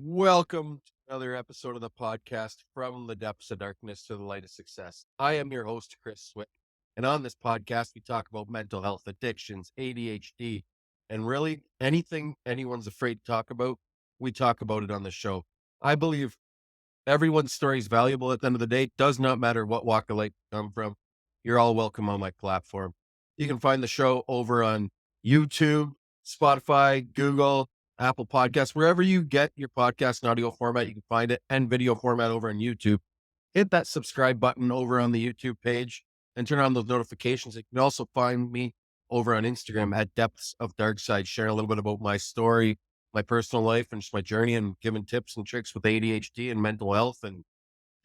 Welcome to another episode of the podcast, From the Depths of Darkness to the Light of Success. I am your host, Chris Swick. And on this podcast, we talk about mental health, addictions, ADHD, and really anything anyone's afraid to talk about, we talk about it on the show. I believe everyone's story is valuable at the end of the day. It does not matter what walk of life you come from. You're all welcome on my platform. You can find the show over on YouTube, Spotify, Google, Apple Podcasts, wherever you get your podcast in audio format, you can find it, and video format over on YouTube. Hit that subscribe button over on the YouTube page and turn on those notifications. You can also find me over on Instagram at Depths of Darkside, sharing a little bit about my story, my personal life, and just my journey, and giving tips and tricks with ADHD and mental health, and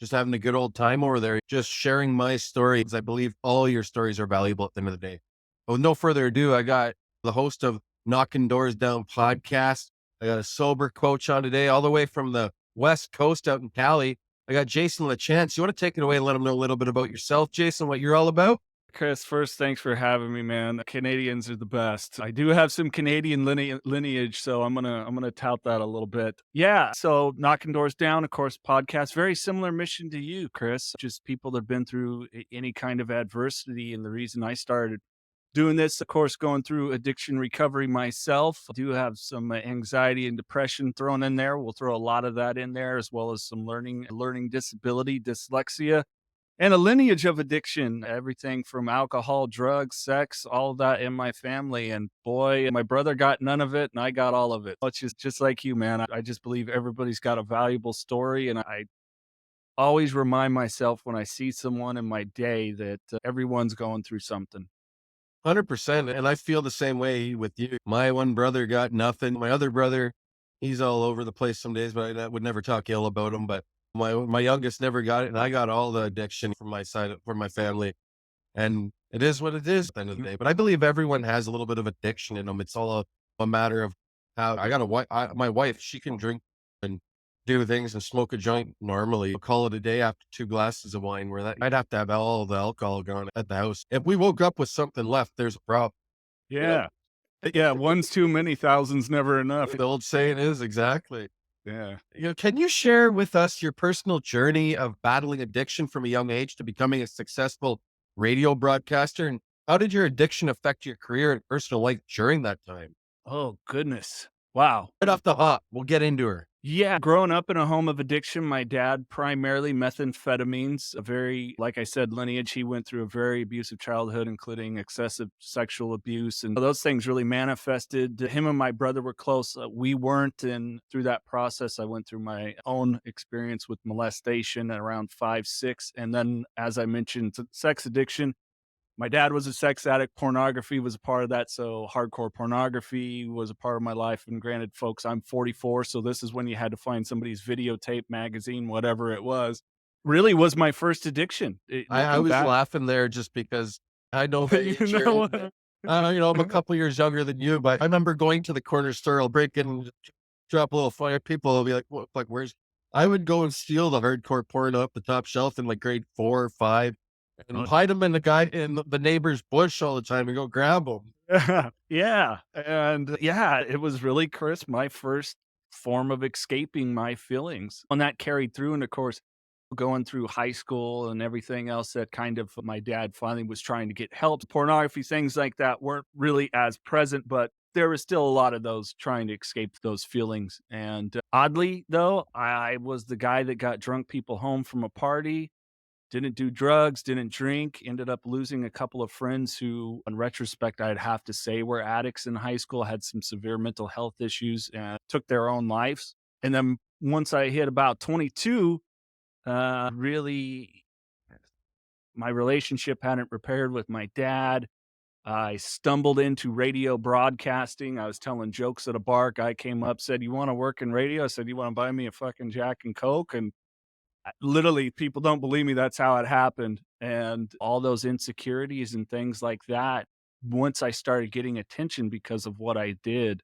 just having a good old time over there, just sharing my story, because I believe all your stories are valuable at the end of the day. But with no further ado, I got the host of Knocking Doors Down podcast. I got a sober coach on today, all the way from the West Coast out in Cali. I got Jason LaChance. You want to take it away and let them know a little bit about yourself, Jason, what you're all about? Chris, first, thanks for having me, man. Canadians are the best. I do have some Canadian lineage, so I'm gonna tout that a little bit. Yeah, so knocking doors down, of course, podcast. Very similar mission to you, Chris. Just people that have been through any kind of adversity, and the reason I started doing this, of course, going through addiction recovery myself. I do have some anxiety and depression thrown in there. We'll throw a lot of that in there, as well as some learning disability, dyslexia and a lineage of addiction, everything from alcohol, drugs, sex, all of that in my family. And boy, my brother got none of it and I got all of it. It's just like you, man. I just believe everybody's got a valuable story. And I always remind myself when I see someone in my day that everyone's going through something. 100%. And I feel the same way with you. My one brother got nothing. My other brother, he's all over the place some days, but I would never talk ill about him. But my youngest never got it, and I got all the addiction from my side, from my family. And it is what it is at the end of the day. But I believe everyone has a little bit of addiction in them. It's all a matter of how I got a wife. My wife, she can drink and do things and smoke a joint normally. I'll call it a day after two glasses of wine, where that I'd have to have all the alcohol gone at the house. If we woke up with something left, there's a problem. You know, Yeah. Yeah. One's too many, thousands never enough. the old saying is exactly. Yeah. Can you share with us your personal journey of battling addiction from a young age to becoming a successful radio broadcaster? And how did your addiction affect your career and personal life during that time? Oh, goodness. Wow. Right off the hop, we'll get into her. Yeah, growing up in a home of addiction, my dad primarily methamphetamines, a very, like I said, lineage. He went through a very abusive childhood, including excessive sexual abuse. And those things really manifested. Him and my brother were close. We weren't. And through that process, I went through my own experience with molestation at around 5, 6. And then, as I mentioned, sex addiction. My dad was a sex addict. Pornography was a part of that. So hardcore pornography was a part of my life. And granted, folks, I'm 44. So this is when you had to find somebody's videotape magazine, whatever it was. Really was my first addiction. I Looking was back, laughing there just because I know the you age you're in. know what? I'm a couple years younger than you, but I remember going to the corner store, I'll break in, and drop a little fire. People will be like, what, like, where's, I would go and steal the hardcore porn off the top shelf in like grade 4 or 5 and hide them in the neighbor's bush all the time and go grab them. Yeah. And yeah, it was really, Chris, my first form of escaping my feelings. And that carried through. And of course, going through high school and everything else that kind of my dad finally was trying to get help. Pornography, things like that weren't really as present, but there was still a lot of those trying to escape those feelings. And oddly, though, I was the guy that got drunk people home from a party, didn't do drugs, didn't drink, ended up losing a couple of friends who, in retrospect, I'd have to say were addicts in high school, had some severe mental health issues, and took their own lives. And then once I hit about 22, really, my relationship hadn't repaired with my dad. I stumbled into radio broadcasting. I was telling jokes at a bar. Guy came up, said, "You want to work in radio?" I said, "You want to buy me a fucking Jack and Coke?" And literally, people don't believe me. That's how it happened. And all those insecurities and things like that. Once I started getting attention because of what I did,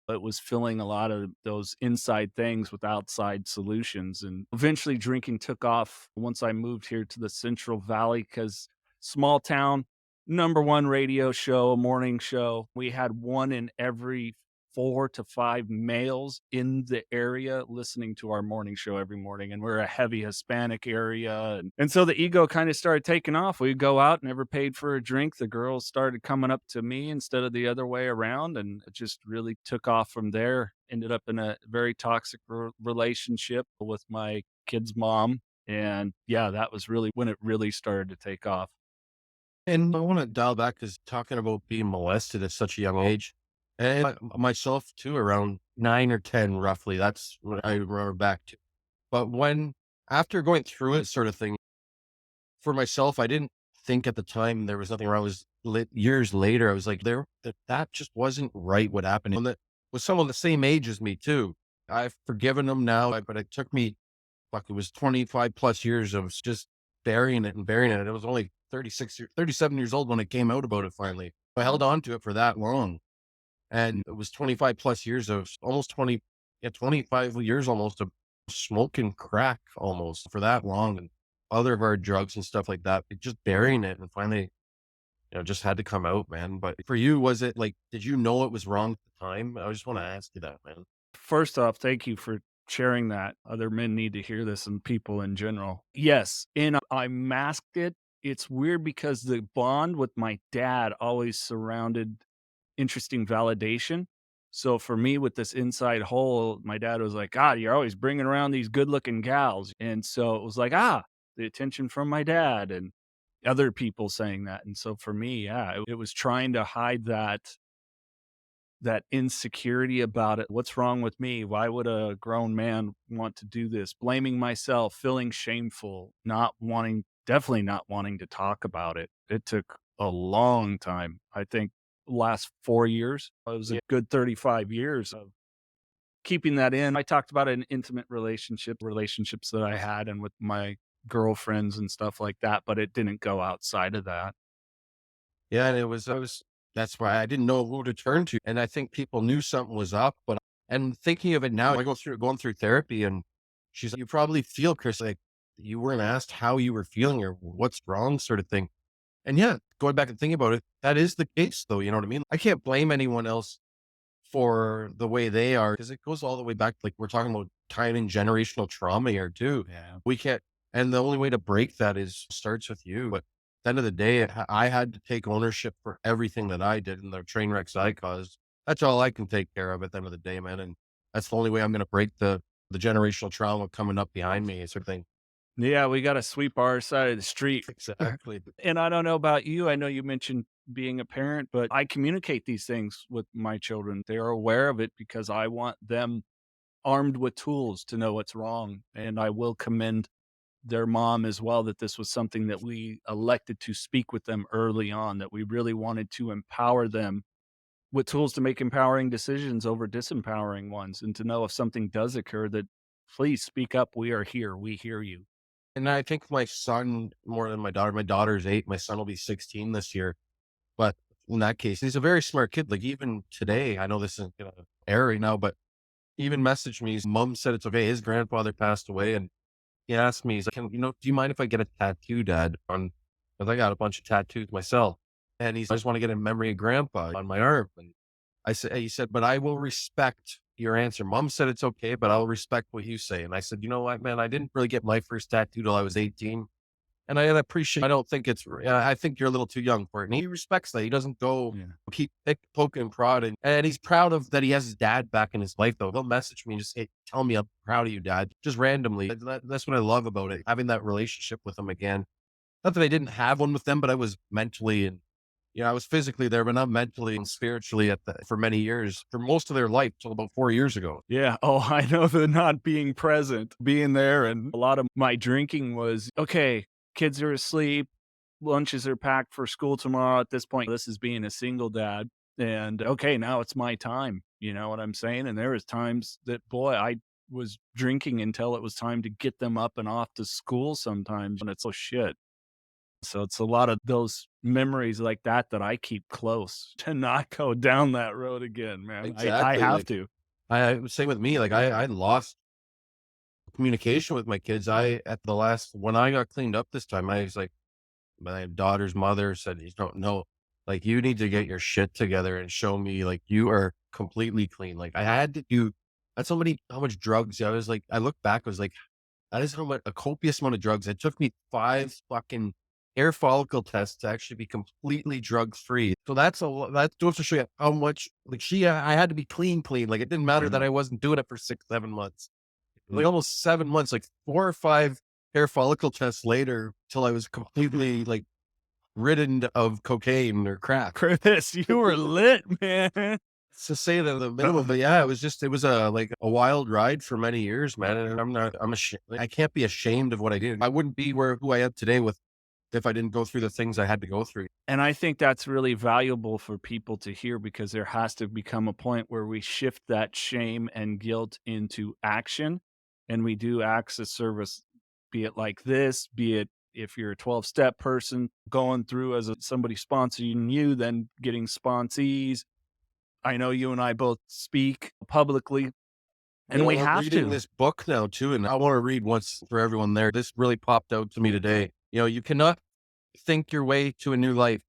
it was filling a lot of those inside things with outside solutions. And eventually drinking took off once I moved here to the Central Valley because small town, number one radio show, morning show. We had one in every 4 to 5 males in the area listening to our morning show every morning, and we're a heavy Hispanic area, and so the ego kinda started taking off. We'd go out, never paid for a drink. The girls started coming up to me instead of the other way around, and it just really took off from there. Ended up in a very toxic relationship with my kid's mom, and yeah, that was really when it really started to take off. And I want to dial back because talking about being molested at such a young age, and myself too, around 9 or 10, roughly. That's what I remember back to. But after going through it, sort of thing, for myself, I didn't think at the time there was nothing wrong. It was years later, I was like, that just wasn't right what happened. And that was someone the same age as me too. I've forgiven them now, but it took me, fuck, it was 25 plus years of just burying it and burying it. It was only 37 years old when it came out about it finally. I held on to it for that long. And it was 25 plus years of almost 20, yeah, 25 years almost of smoking crack almost for that long and other hard drugs and stuff like that. Just burying it and finally, just had to come out, man. But for you, was it like, did you know it was wrong at the time? I just want to ask you that, man. First off, thank you for sharing that. Other men need to hear this and people in general. Yes, and I masked it. It's weird because the bond with my dad always surrounded interesting validation. So for me, with this inside hole, my dad was like, "God, you're always bringing around these good-looking gals," and so it was like, the attention from my dad and other people saying that, and so for me, yeah, it was trying to hide that insecurity about it. What's wrong with me? Why would a grown man want to do this? Blaming myself, feeling shameful, definitely not wanting to talk about it. It took a long time. I think last 4 years. It was a Yeah. good 35 years of keeping that in. I talked about an intimate relationships that I had and with my girlfriends and stuff like that, but it didn't go outside of that. Yeah. And that's why I didn't know who to turn to. And I think people knew something was up, and thinking of it now, going through therapy and she's like, you probably feel, Chris, like you weren't asked how you were feeling or what's wrong sort of thing. And yeah, going back and thinking about it, that is the case though. You know what I mean? I can't blame anyone else for the way they are because it goes all the way back. Like we're talking about time and generational trauma here too. Yeah. We can't, and the only way to break that is starts with you. But at the end of the day, I had to take ownership for everything that I did and the train wrecks I caused. That's all I can take care of at the end of the day, man. And that's the only way I'm going to break the generational trauma coming up behind me, sort of thing. Yeah, we gotta sweep our side of the street. Exactly. And I don't know about you, I know you mentioned being a parent, but I communicate these things with my children. They're aware of it because I want them armed with tools to know what's wrong, and I will commend their mom as well that this was something that we elected to speak with them early on, that we really wanted to empower them with tools to make empowering decisions over disempowering ones, and to know if something does occur that, "Please speak up, we are here, we hear you." And I think my son more than my daughter's 8, my son will be 16 this year. But in that case, he's a very smart kid. Like even today, I know this isn't gonna air right now, but he even messaged me. His mom said it's okay. His grandfather passed away, and he asked me, he's like, do you mind if I get a tattoo, Dad? Because I got a bunch of tattoos myself, and I just want to get a memory of Grandpa on my arm. And he said, but I will respect your answer. Mom said it's okay, but I'll respect what you say. And I said, you know what, man, I didn't really get my first tattoo till I was 18. And I appreciate, I don't think I think you're a little too young for it. And he respects that. He doesn't go Yeah. keep poking and prodding. And he's proud of that he has his dad back in his life, though. He'll message me and just say, tell me I'm proud of you, Dad. Just randomly. That's what I love about it. Having that relationship with him again. Not that I didn't have one with them, but I was mentally and, I was physically there, but not mentally and spiritually for many years, for most of their life, till about 4 years ago. Yeah. Oh, I know the not being present, being there. And a lot of my drinking was, okay, kids are asleep, lunches are packed for school tomorrow. At this point, this is being a single dad. And okay, now it's my time. You know what I'm saying? And there was times that, boy, I was drinking until it was time to get them up and off to school sometimes. And it's, oh shit. So it's a lot of those memories like that that I keep close to not go down that road again, man. I Exactly. have Like to. same with me. Like I lost communication with my kids. When I got cleaned up this time, I was like, my daughter's mother said, you don't know, like, you need to get your shit together and show me like you are completely clean. Like I had to do that's how much drugs. I was like, I look back, I was like, that is how much a copious amount of drugs. It took me 5 fucking hair follicle tests to actually be completely drug free. So that goes to show you how much like I had to be clean. Like it didn't matter that I wasn't doing it for 6, 7 months, like almost 7 months, like 4 or 5 hair follicle tests later till I was completely like ridden of cocaine or crack. Chris, you were lit, man. To say that the minimum, but yeah, it was a like a wild ride for many years, man. And I'm ashamed. I can't be ashamed of what I did. I wouldn't be who I am today if I didn't go through the things I had to go through. And I think that's really valuable for people to hear because there has to become a point where we shift that shame and guilt into action and we do acts of service, be it like this, be it if you're a 12-step person going through as somebody sponsoring you, then getting sponsees. I know you and I both speak publicly and we I'm have reading to. this book now too, and I want to read once for everyone there. This really popped out to me today. You cannot think your way to a new life.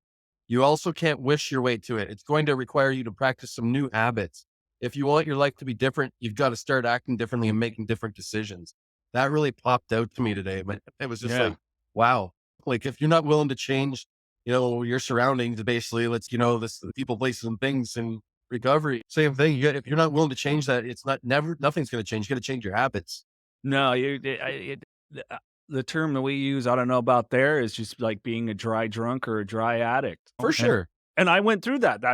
You also can't wish your way to it. It's going to require you to practice some new habits. If you want your life to be different, you've got to start acting differently and making different decisions. That really popped out to me today. But it was just Yeah. like, wow. Like if you're not willing to change, your surroundings, basically, this people, places, and things in recovery. Same thing. If you're not willing to change that, nothing's going to change. You got to change your habits. No, the term that we use, I don't know about there, is just like being a dry drunk or a dry addict. For sure. And I went through that.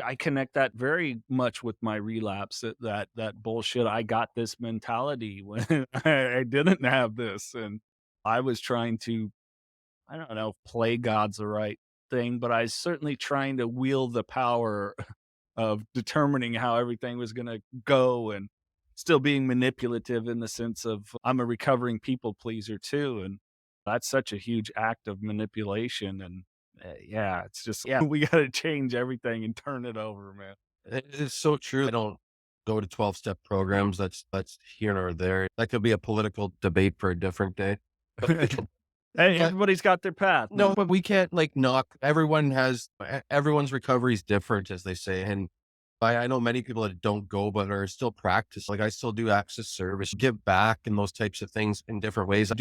I connect that very much with my relapse. That bullshit. I got this mentality when I didn't have this, and I was trying to, I don't know, if play God's the right thing, but I was certainly trying to wield the power of determining how everything was going to go and still being manipulative in the sense of I'm a recovering people pleaser too. And that's such a huge act of manipulation. And yeah, it's just, yeah, we got to change everything and turn it over, man. It is so true. I don't go to 12-step programs. That's here or there. That could be a political debate for a different day. Hey, But everybody's got their path. no, but we can't like knock. Everyone's recovery is different, as they say. And I know many people that don't go, but are still practice. Like I still do access service, give back and those types of things in different ways. I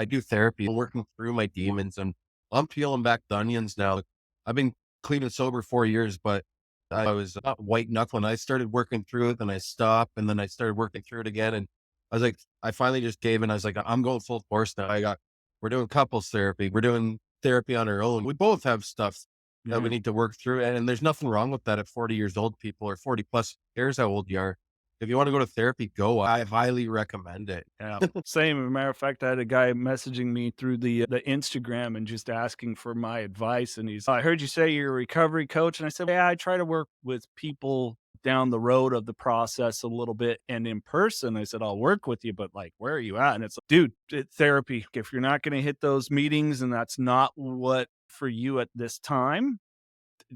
do therapy, I'm working through my demons, and I'm peeling back the onions now. Like, I've been clean and sober 4 years, but I was not white knuckling. I started working through it, then I stopped, and then I started working through it again. And I was like, I finally just gave in. I was like, I'm going full force now. We're doing couples therapy. We're doing therapy on our own. We both have stuff that we need to work through. And there's nothing wrong with that at 40 years old, people, or 40 plus. Cares how old you are. If you want to go to therapy, go. I highly recommend it. Yeah. Same. As a matter of fact, I had a guy messaging me through the Instagram and just asking for my advice. And I heard you say you're a recovery coach. And I said, yeah, I try to work with people down the road of the process a little bit and in person. I said, I'll work with you, but like, where are you at? And it's like, dude, therapy. If you're not going to hit those meetings and that's not what for you at this time,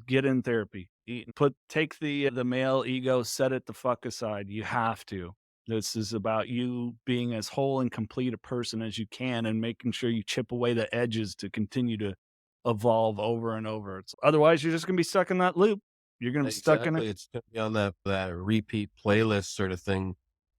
get in therapy. Take the male ego, set it the fuck aside. You have to. This is about you being as whole and complete a person as you can and making sure you chip away the edges to continue to evolve over and over. Otherwise, you're just going to be stuck in that loop. You're going to be stuck in it. It's going to be on that repeat playlist sort of thing.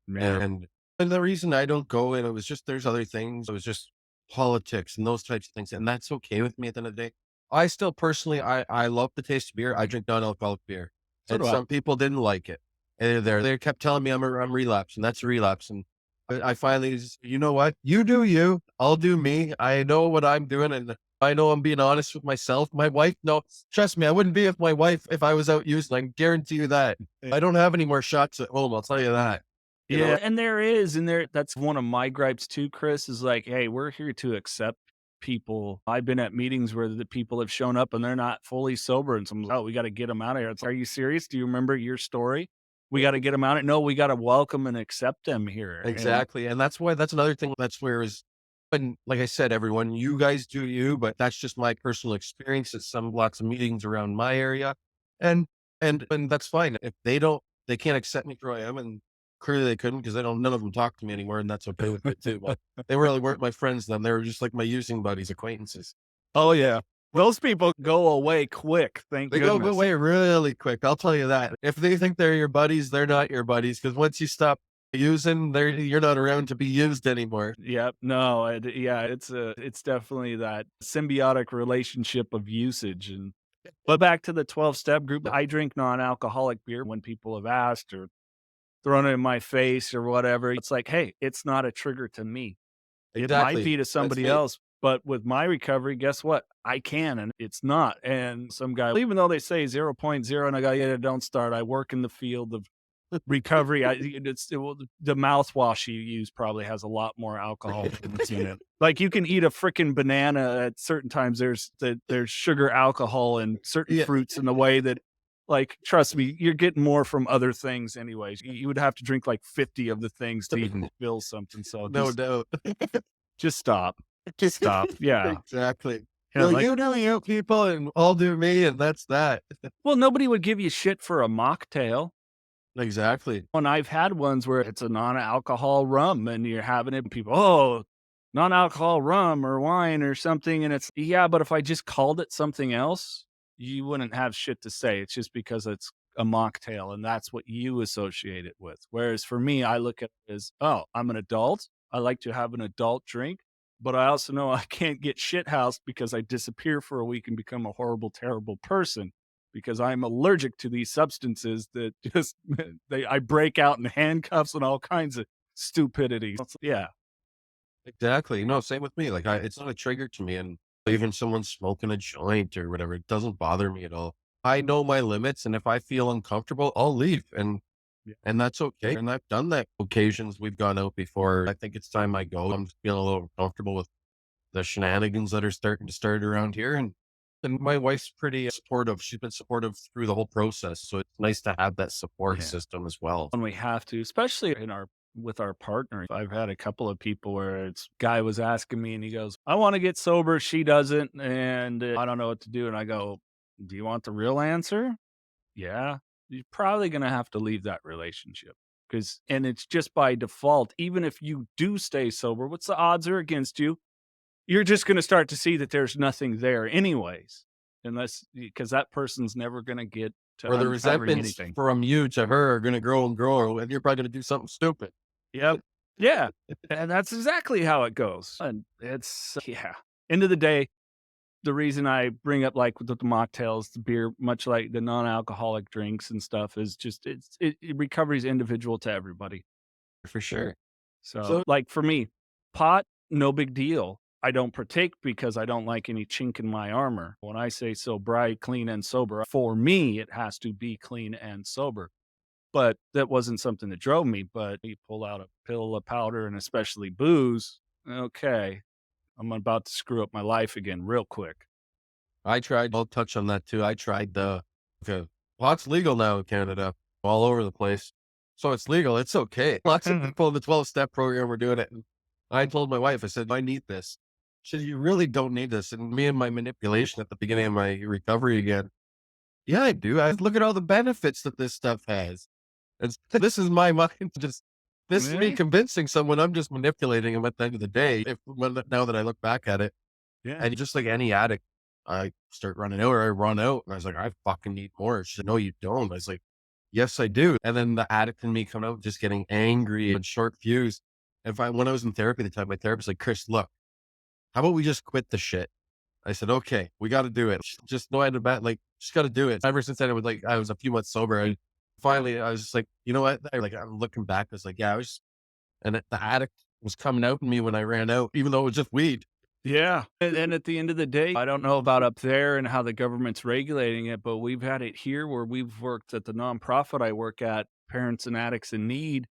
Yeah. And the reason I don't go, and it was just, there's other things. It was just politics and those types of things. And that's okay with me at the end of the day. I still personally, I love the taste of beer. I drink non-alcoholic beer. So And do I. some people didn't like it. And they kept telling me I'm relapsing. That's a relapse. And I finally just, you know what? You do you. I'll do me. I know what I'm doing. And I know I'm being honest with myself. My wife, no, trust me, I wouldn't be with my wife if I was out using. I can guarantee you that. I don't have any more shots at home. I'll tell you that. You know? Yeah, and that's one of my gripes too, Chris, is like, hey, we're here to accept people. I've been at meetings where the people have shown up and they're not fully sober, and someone's like, oh, we got to get them out of here. It's like, are you serious? Do you remember your story? We got to get them out of. No, we got to welcome and accept them here. Exactly. And that's another thing. That's where is, and like I said, everyone, you guys do you, but that's just my personal experience at lots of meetings around my area. And, and that's fine. If they can't accept me for who I am, and clearly they couldn't because none of them talk to me anymore. And that's okay with it too. But they really weren't my friends then. They were just like my using buddies, acquaintances. Oh yeah. Those people go away quick, thank They go goodness. away really quick. I'll tell you that. If they think they're your buddies, they're not your buddies. Because once you stop using, you're not around to be used anymore. Yep, no, yeah, it's definitely that symbiotic relationship of usage. And but back to the 12-step group, I drink non-alcoholic beer when people have asked or thrown it in my face or whatever. It's like, "Hey, it's not a trigger to me. It might Exactly. be to That's somebody me. else, but with my recovery, guess what? I can, and it's not." And some guy, even though they say zero point zero, and I go, "Yeah, don't start. I work in the field of recovery." The mouthwash you use probably has a lot more alcohol in it. Like, you can eat a freaking banana at certain times. There's sugar alcohol in certain Yeah. fruits in the way that, like, trust me, you're getting more from other things anyways. You would have to drink like 50 of the things to even feel something. So No doubt. just stop. Stop. Yeah. Exactly. Yeah, Well, like, you do you people, and I'll do me, and that's that. well, nobody would give you shit for a mocktail. Exactly. And I've had ones where it's a non-alcohol rum and you're having it and people, "Oh, non-alcohol rum or wine or something," and it's, yeah, but if I just called it something else, you wouldn't have shit to say. It's just because it's a mocktail and that's what you associate it with. Whereas for me, I look at it as, "Oh, I'm an adult. I like to have an adult drink, but I also know I can't get shithoused because I disappear for a week and become a horrible, terrible person." Because I'm allergic to these substances that just I break out in handcuffs and all kinds of stupidity. Yeah. Exactly. No, same with me. Like, it's not a trigger to me, and even someone smoking a joint or whatever, it doesn't bother me at all. I know my limits, and if I feel uncomfortable, I'll leave, Yeah. and that's okay. And I've done that occasions we've gone out before. I think it's time I go. I'm feeling a little uncomfortable with the shenanigans that are starting to start around here, and my wife's pretty supportive. She's been supportive through the whole process, so it's nice to have that support Yeah. system as well. When we have to, especially in our with our partner. I've had a couple of people where it's guy was asking me and he goes, "I want to get sober, she doesn't, and I don't know what to do." And I go, "Do you want the real answer?" "Yeah." "You're probably going to have to leave that relationship." Cuz and it's just by default, even if you do stay sober, what's the odds are against you? You're just gonna start to see that there's nothing there anyways, unless because that person's never gonna get to Or the uncovering resentments anything. from you to her are going to grow and grow, and you're probably going to do something stupid. Yep. Yeah, and that's exactly how it goes, and it's yeah. End of the day, the reason I bring up, like, with the mocktails, the beer, much like the non-alcoholic drinks and stuff, is just recovery is individual to everybody. For sure. So, So like, for me, pot, no big deal. I don't partake because I don't like any chink in my armor. When I say sobriety, clean and sober, for me, it has to be clean and sober. But that wasn't something that drove me. But you pull out a pill, a powder, and especially booze. Okay, I'm about to screw up my life again real quick. I'll touch on that too. I tried okay, pot's legal now in Canada, all over the place. So it's legal. It's okay. Lots of people in the 12-step program were doing it. And I told my wife, I said, I need this. She said, you really don't need this. And me and my manipulation at the beginning of my recovery again. Yeah, I do. I look at all the benefits that this stuff has. And this is my mind. This is me Yeah, convincing someone. I'm just manipulating them at the end of the day. Now that I look back at it, yeah, and just like any addict, I start running out or I run out. And I was like, I fucking need more. She said, no, you don't. I was like, yes, I do. And then the addict in me coming out, just getting angry and short fused. When I was in therapy at the time, my therapist was like, Chris, look, how about we just quit the shit? I said, okay, we got to do it. Just know I had a bad, like, just got to do it. Ever since then, I was a few months sober. I was just like, you know what? I'm looking back. I was like, yeah, the addict was coming out in me when I ran out, even though it was just weed. yeah. And at the end of the day, I don't know about up there and how the government's regulating it, but we've had it here where we've worked at the nonprofit I work at, Parents and Addicts in Need.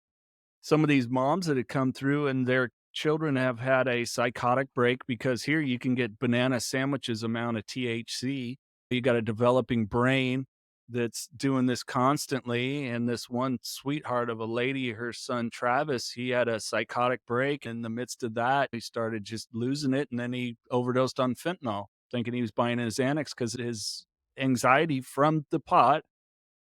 Some of these moms that have come through and their children have had a psychotic break because here you can get banana sandwiches amount of THC. You got a developing brain that's doing this constantly. And this one sweetheart of a lady, her son Travis, he had a psychotic break. In the midst of that, he started just losing it. And then he overdosed on fentanyl, thinking he was buying his Xanax because his anxiety from the pot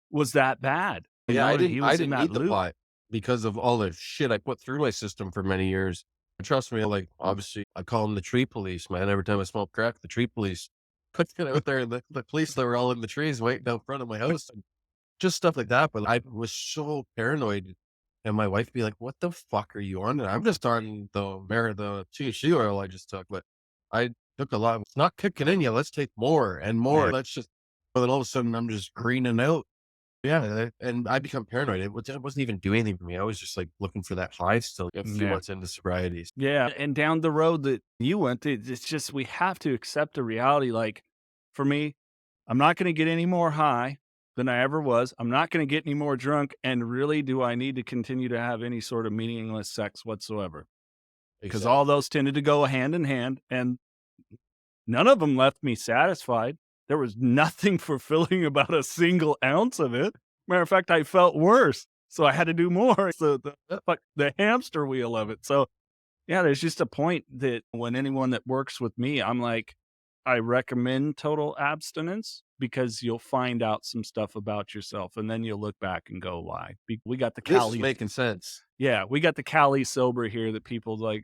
was that bad. Yeah, And he I was in didn't that need the loop. pot because of all the shit I put through my system for many years. Trust me, like, obviously, I call them the tree police, man. Every time I smoke crack, the tree police. Putting it out there, and the police, they were all in the trees waiting out front of my house, and just stuff like that. But I was so paranoid, and my wife be like, "What the fuck are you on?" And I'm just on the THC oil I just took, but I took a lot. It's not kicking in yet. Let's take more and more. Yeah. Let's just. But then all of a sudden, I'm just greening out. Yeah, and I become paranoid. It wasn't even doing anything for me. I was just like looking for that high still a few Yeah. months into sobriety. Yeah, and down the road that you went, it's just we have to accept a reality. Like for me, I'm not going to get any more high than I ever was. I'm not going to get any more drunk. And really, do I need to continue to have any sort of meaningless sex whatsoever? Because all Exactly. those tended to go hand in hand, and none of them left me satisfied. There was nothing fulfilling about a single ounce of it. Matter of fact, I felt worse, so I had to do more. So the hamster wheel of it. So yeah, there's just a point that when anyone that works with me, I'm like, I recommend total abstinence because you'll find out some stuff about yourself and then you'll look back and go, why? We got the This is Cali. making sense. Yeah, we got the Cali sober here that people like,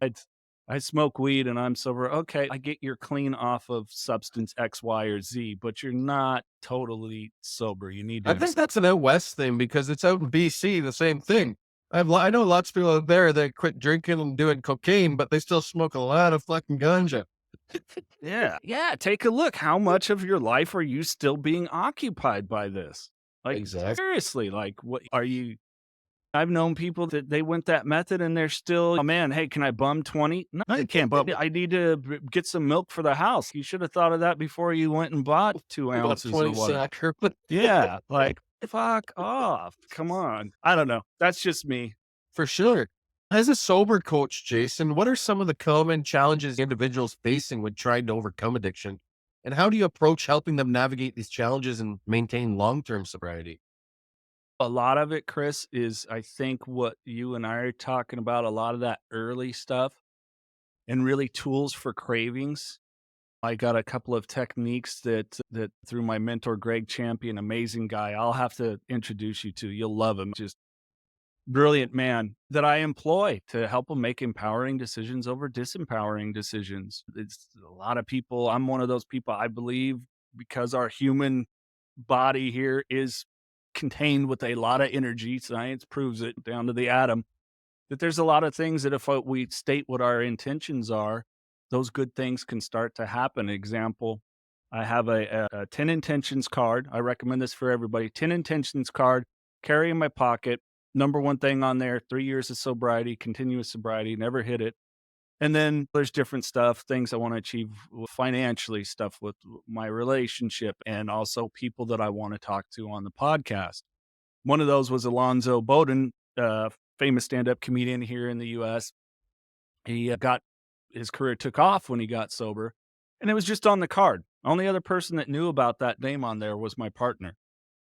I smoke weed and I'm sober. Okay, I get you're clean off of substance X, Y, or Z, but you're not totally sober. You need I to. think that's an out west thing because it's out in BC, the same thing. I know lots of people out there that quit drinking and doing cocaine, but they still smoke a lot of fucking ganja. Yeah. Yeah. Take a look. How much of your life are you still being occupied by this? Like, Exactly. seriously, like, what are you? I've known people that they went that method and they're still, oh man, hey, can I bum 20? No, you can't bum. I need to get some milk for the house. You should have thought of that before you went and bought 2 About ounces or 20 what. sacker, but Yeah. Like, fuck off. Come on. I don't know. That's just me. for sure. As a sober coach, Jason, what are some of the common challenges individuals facing when trying to overcome addiction? And how do you approach helping them navigate these challenges and maintain long-term sobriety? A lot of it, Chris, is I think what you and I are talking about, a lot of that early stuff and really tools for cravings. I got a couple of techniques that through my mentor Greg Champion, amazing guy. I'll have to introduce you to. You'll love him. Just brilliant man that I employ to help him make empowering decisions over disempowering decisions. It's a lot of people. I'm one of those people. I believe because our human body here is contained with a lot of energy. Science proves it down to the atom that there's a lot of things that if we state what our intentions are, those good things can start to happen. Example, I have a 10 intentions card. I recommend this for everybody. 10 intentions card, carry in my pocket. Number one thing on there, 3 years of sobriety, continuous sobriety, never hit it. And then there's different stuff, things I want to achieve financially, stuff with my relationship, and also people that I want to talk to on the podcast. One of those was Alonzo Bowden, famous stand-up comedian here in the US. He got his career took off when he got sober, and it was just on the card. Only other person that knew about that name on there was my partner.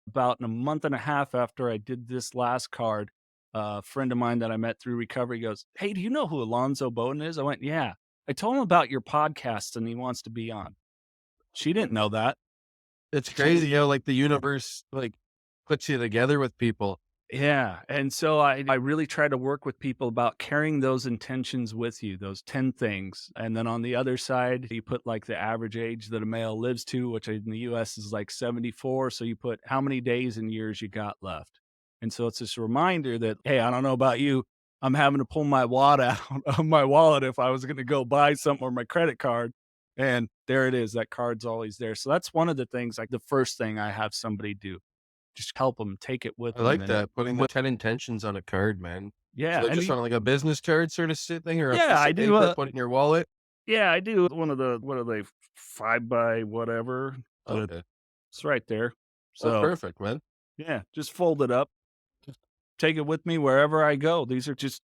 About a month and a half after I did this last card, a friend of mine that I met through recovery goes, "Hey, do you know who Alonzo Bowden is?" I went, "Yeah." I told him about your podcast and he wants to be on. She didn't know that. It's crazy, like the universe like puts you together with people. Yeah, and so I really try to work with people about carrying those intentions with you, those 10 things, and then on the other side, you put, like, the average age that a male lives to, which in the US is, like, 74, so you put how many days and years you got left, and so it's this reminder that, "Hey, I don't know about you, I'm having to pull my wad out of my wallet if I was gonna go buy something or my credit card," and there it is, that card's always there, so that's one of the things, like, the first thing I have somebody do. Just help them, take it with I them, like that, putting the 10 intentions on a card, man. yeah, So and just on like a business card sort of thing or a yeah, piece I of do paper, put it in your wallet? I do one of the what are they, 5 by whatever, but Okay. it's right there. Oh, So, perfect, man. yeah, just fold it up, take it with me wherever I go. These are just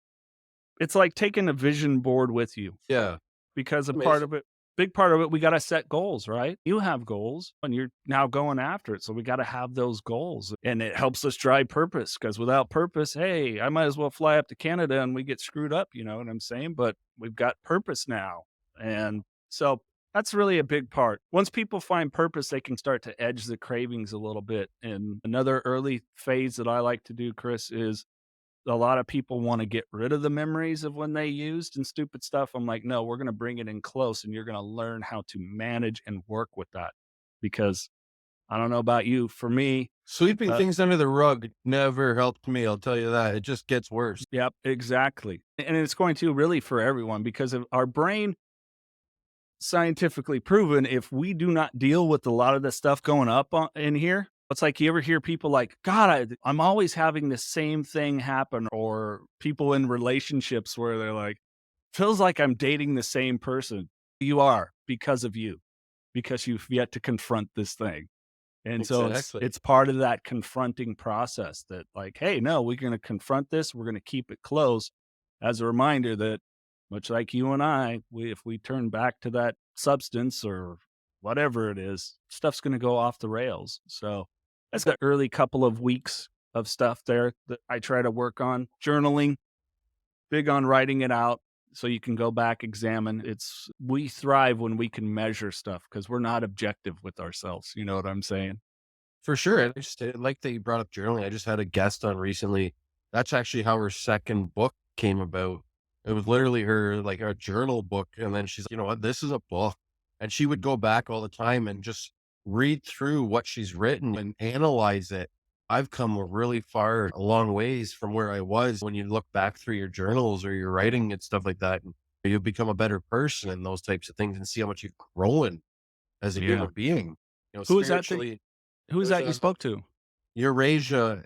it's like taking a vision board with you Yeah. because a part Amazing. of it big part of it, we gotta set goals, right? You have goals and you're now going after it, so we gotta have those goals, and it helps us drive purpose. Because without purpose, hey, I might as well fly up to Canada and we get screwed up, you know what I'm saying? But we've got purpose now, and so that's really a big part. Once people find purpose, they can start to edge the cravings a little bit, and another early phase that I like to do, Chris, is a lot of people want to get rid of the memories of when they used and stupid stuff. I'm like, no, we're going to bring it in close and you're going to learn how to manage and work with that. Because I don't know about you, for me, Sweeping uh, things under the rug never helped me. I'll tell you that. It just gets worse. yep, exactly. And it's going to really for everyone because of our brain, scientifically proven, if we do not deal with a lot of the stuff going up in here, it's like you ever hear people like, God, I'm always having the same thing happen, or people in relationships where they're like, feels like I'm dating the same person. You are because of you, because you've yet to confront this thing. And so Exactly. it's part of that confronting process that like, hey, no, we're going to confront this. We're going to keep it close as a reminder that much like you and I, if we turn back to that substance or whatever it is, stuff's going to go off the rails. So that's the early couple of weeks of stuff there that I try to work on. Journaling, big on writing it out so you can go back, examine. We thrive when we can measure stuff because we're not objective with ourselves. You know what I'm saying? For sure. And I like that you brought up journaling. I just had a guest on recently. That's actually how her second book came about. It was literally her, like, a journal book. And then she's, you know what, this is a book. And she would go back all the time and just read through what she's written and analyze it. I've come a really far, a long ways from where I was when you look back through your journals or your writing and stuff like that. And you become a better person and those types of things and see how much you've grown as a Yeah. human being, Who is that thing? spiritually. Who is There's that you a spoke to? Eurasia.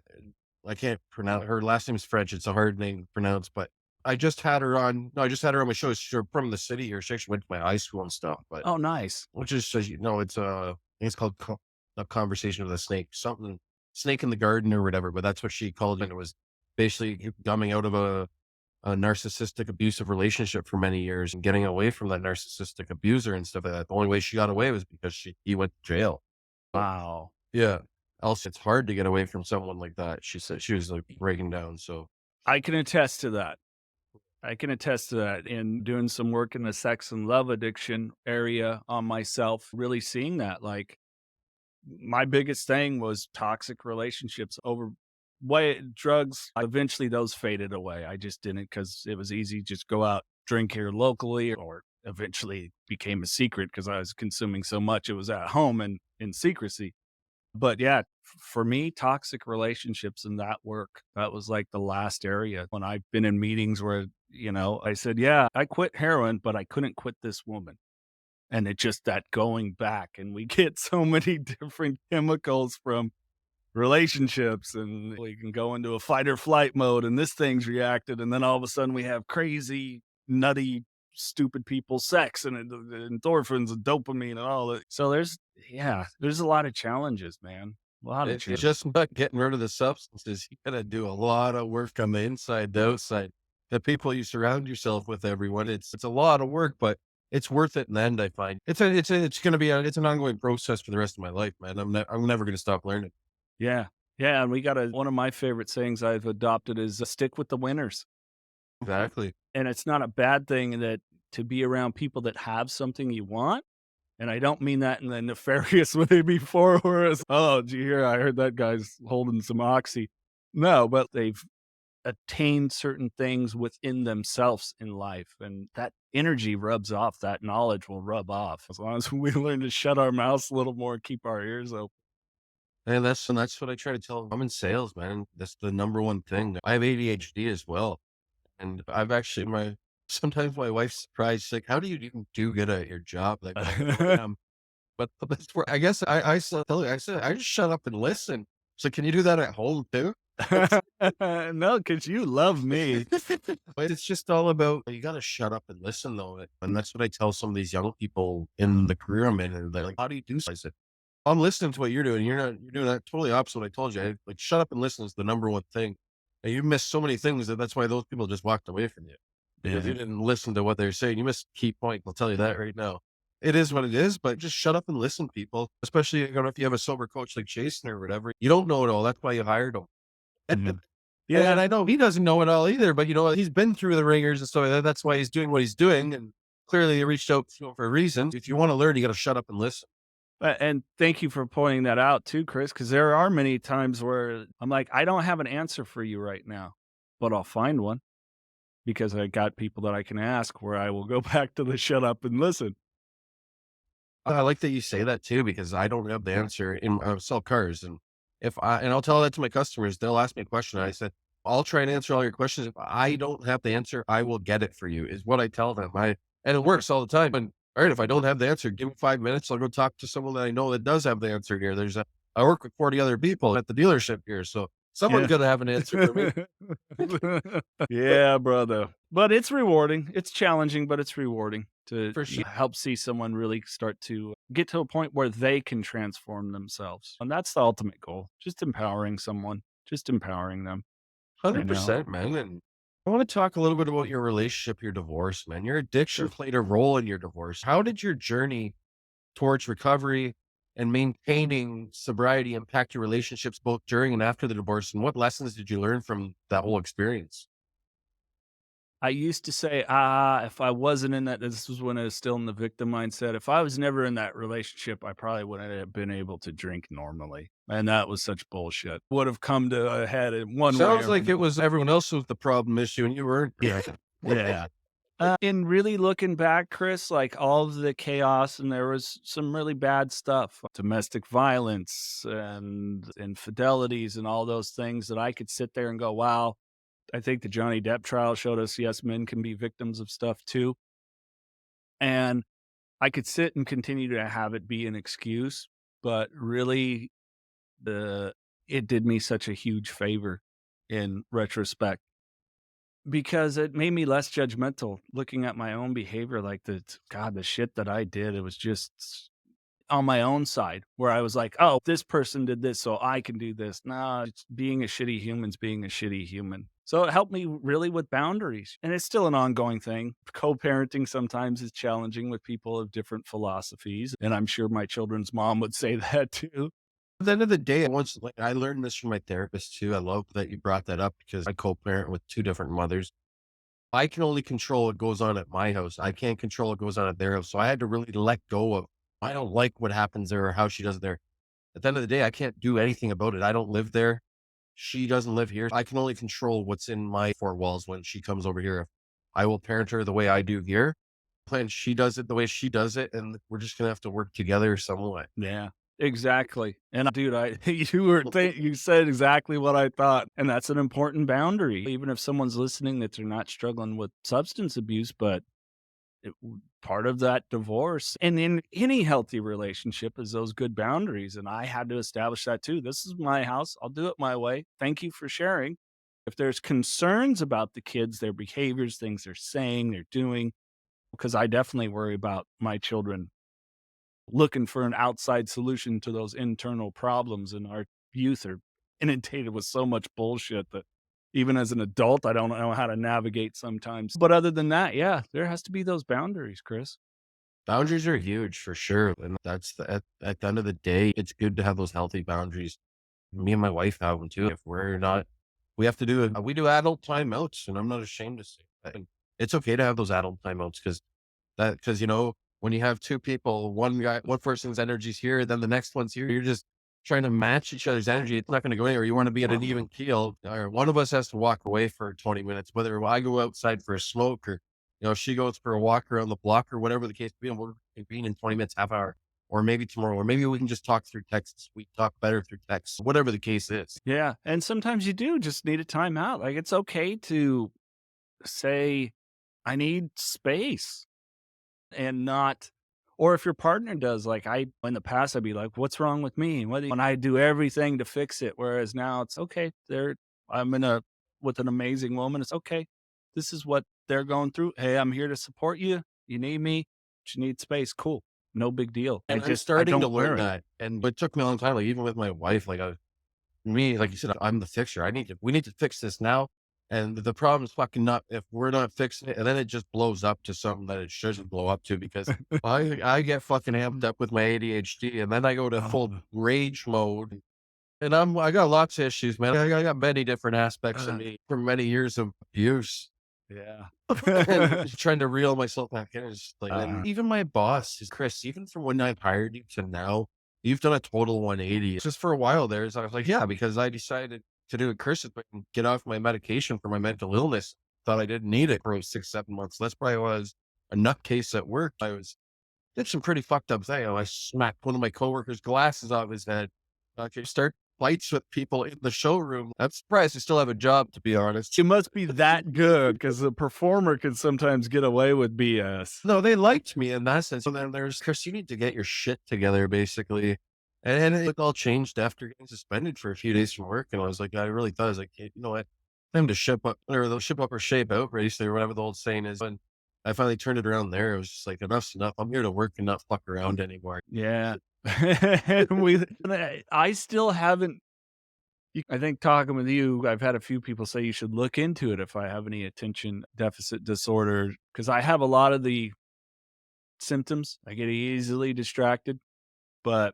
I can't pronounce her last name's French. It's a hard name to pronounce, but I just had her on. No, I just had her on my show. She's from the city here. She actually went to my high school and stuff, but Oh, nice. which is, so it's I think it's called a conversation with a snake, something snake in the garden or whatever, but that's what she called it. It was basically coming out of a narcissistic abusive relationship for many years and getting away from that narcissistic abuser and stuff like that. The only way she got away was because he went to jail. So, Wow. yeah. Else it's hard to get away from someone like that. She said she was like breaking down. So I can attest to that. I can attest to that in doing some work in the sex and love addiction area on myself, really seeing that. Like, my biggest thing was toxic relationships over way drugs. Eventually, those faded away. I just didn't because it was easy. Just go out, drink here locally, or eventually became a secret because I was consuming so much. It was at home and in secrecy. But yeah, for me, toxic relationships and that work, that was like the last area when I've been in meetings where, I said, yeah, I quit heroin, but I couldn't quit this woman. And it just that going back, and we get so many different chemicals from relationships, and we can go into a fight or flight mode, and this thing's reacted. And then all of a sudden we have crazy, nutty, stupid people sex and endorphins and dopamine and all that. So there's a lot of challenges, man. A lot of it's challenges. just not getting rid of the substances. You gotta do a lot of work on the inside, the outside. The people you surround yourself with, everyone. It's a lot of work, but it's worth it in the end. I find it's gonna be it's an ongoing process for the rest of my life, man. I'm never gonna stop learning. Yeah. Yeah. And we got one of my favorite sayings I've adopted is stick with the winners. Exactly. And it's not a bad thing that to be around people that have something you want. And I don't mean that in the nefarious way before, whereas, oh, did you hear? I heard that guy's holding some oxy. No, but they've attained certain things within themselves in life. And that energy rubs off, that knowledge will rub off as long as we learn to shut our mouths a little more, keep our ears open. And that's what I try to tell. I'm in sales, man. That's the number one thing. I have ADHD as well. And I've actually sometimes my wife's surprised. She's like, "How do you even do good at your job?" Like, I really am. But that's where I guess I still tell you, I said, I just shut up and listen. So can you do that at home too? No, because you love me. But it's just all about you got to shut up and listen, though. And that's what I tell some of these young people in the career I'm in. And they're like, "How do you do so?" I said, "I'm listening to what you're doing. You're doing that totally opposite what I told you. Like, shut up and listen is the number one thing. And you missed so many things that's why those people just walked away from you because you Yeah. didn't listen to what they're saying. You missed a key point. I'll tell you that right now. It is what it is, but just shut up and listen, people. Especially if you have a sober coach like Jason or whatever. You don't know it all. That's why you hired him. Mhm. And Yeah. I know he doesn't know it all either, but he's been through the ringers and stuff like that. That's why he's doing what he's doing. And clearly he reached out to him for a reason. If you want to learn, you got to shut up and listen. And thank you for pointing that out too, Chris, because there are many times where I'm like, I don't have an answer for you right now, but I'll find one because I got people that I can ask where I will go back to the shut up and listen. I like that you say that too, because I don't have the answer in sell cars. And I'll tell that to my customers, they'll ask me a question. I said, I'll try and answer all your questions. If I don't have the answer, I will get it for you is what I tell them. And it works all the time. And all right, if I don't have the answer, give me 5 minutes. I'll go talk to someone that I know that does have the answer here. I work with 40 other people at the dealership here. So someone's Yeah. going to have an answer for me. Yeah, brother. But it's rewarding. It's challenging, but it's rewarding to For sure. help see someone really start to get to a point where they can transform themselves. And that's the ultimate goal. Just empowering someone, just empowering them. You know? 100%, man. And I want to talk a little bit about your relationship, your divorce, man. Your addiction played a role in your divorce. How did your journey towards recovery and maintaining sobriety impact your relationships both during and after the divorce? And what lessons did you learn from that whole experience? I used to say, if I wasn't in that, this was when I was still in the victim mindset. If I was never in that relationship, I probably wouldn't have been able to drink normally. And that was such bullshit. Would have come to a head in one way. Sounds like it was everyone else who was the problem issue and you weren't. Yeah. Yeah. In really looking back, Chris, like all of the chaos, and there was some really bad stuff, domestic violence and infidelities and all those things that I could sit there and go, wow, I think the Johnny Depp trial showed us, yes, men can be victims of stuff too. And I could sit and continue to have it be an excuse, but really it did me such a huge favor in retrospect because it made me less judgmental looking at my own behavior. Like the shit that I did, it was just on my own side where I was like, oh, this person did this, so I can do this. Nah, it's being a shitty human's being a shitty human. So it helped me really with boundaries. And it's still an ongoing thing. Co-parenting sometimes is challenging with people of different philosophies. And I'm sure my children's mom would say that too. At the end of the day, I learned this from my therapist too. I love that you brought that up because I co-parent with two different mothers. I can only control what goes on at my house. I can't control what goes on at their house. So I had to really let go of, I don't like what happens there or how she does it there. At the end of the day, I can't do anything about it. I don't live there. She doesn't live here. I can only control what's in my four walls when she comes over here. I will parent her the way I do here. And she does it the way she does it. And we're just going to have to work together some way. Yeah, exactly. And dude, you said exactly what I thought. And that's an important boundary. Even if someone's listening that they're not struggling with substance abuse, but part of that divorce and in any healthy relationship is those good boundaries. And I had to establish that too. This is my house. I'll do it my way. Thank you for sharing. If there's concerns about the kids, their behaviors, things they're saying, they're doing, because I definitely worry about my children looking for an outside solution to those internal problems. And our youth are inundated with so much bullshit that even as an adult, I don't know how to navigate sometimes. But other than that, yeah, there has to be those boundaries, Chris. Boundaries are huge for sure. And at the end of the day, it's good to have those healthy boundaries. Me and my wife have them too. If we're not, we have to do it. We do adult timeouts, and I'm not ashamed to say that. And it's okay to have those adult timeouts because, when you have two people, one person's energy's here, then the next one's here, you're just trying to match each other's energy. It's not going to go anywhere. You want to be at an even keel, or one of us has to walk away for 20 minutes, whether I go outside for a smoke or, if she goes for a walk around the block or whatever the case may be, and we're convene in 20 minutes, half hour, or maybe tomorrow, or maybe we can just talk through texts. We talk better through texts, whatever the case is. Yeah. And sometimes you do just need a timeout. Like it's okay to say, I need space and not, or if your partner does, like in the past, I'd be like, what's wrong with me? And I do everything to fix it. Whereas now it's okay. I'm with an amazing woman. It's okay. This is what they're going through. Hey, I'm here to support you. You need me. But you need space. Cool. No big deal. And I'm starting to learn that. But it took me a long time. Like even with my wife, like like you said, I'm the fixer. We need to fix this now. And the problem is fucking not, if we're not fixing it, and then it just blows up to something that it shouldn't blow up to because I get fucking amped up with my ADHD and then I go to full rage mode. And I got lots of issues, man. I got many different aspects of me from many years of abuse. Yeah. And trying to reel myself back in is like, and even my boss is Chris, even from when I hired you to now, you've done a total 180. Just for a while there, I was like, yeah, because I decided to do it, Chris, if I can get off my medication for my mental illness. Thought I didn't need it for 6, 7 months. That's probably why I was a nutcase at work. Did some pretty fucked up thing. I smacked one of my coworkers' glasses off his head. Okay, start fights with people in the showroom. I'm surprised I still have a job, to be honest. You must be that good because the performer can sometimes get away with BS. No, they liked me in that sense. And then there's, Chris, you need to get your shit together, basically. And it all changed after getting suspended for a few days from work. And I was like, I really thought, I was like, hey, you know what? Time to ship up, or they'll ship up or shape out, basically, or whatever the old saying is. And I finally turned it around there. It was just like, enough's enough. I'm here to work and not fuck around anymore. Yeah. I still haven't. I think talking with you, I've had a few people say you should look into it if I have any attention deficit disorder, because I have a lot of the symptoms. I get easily distracted, but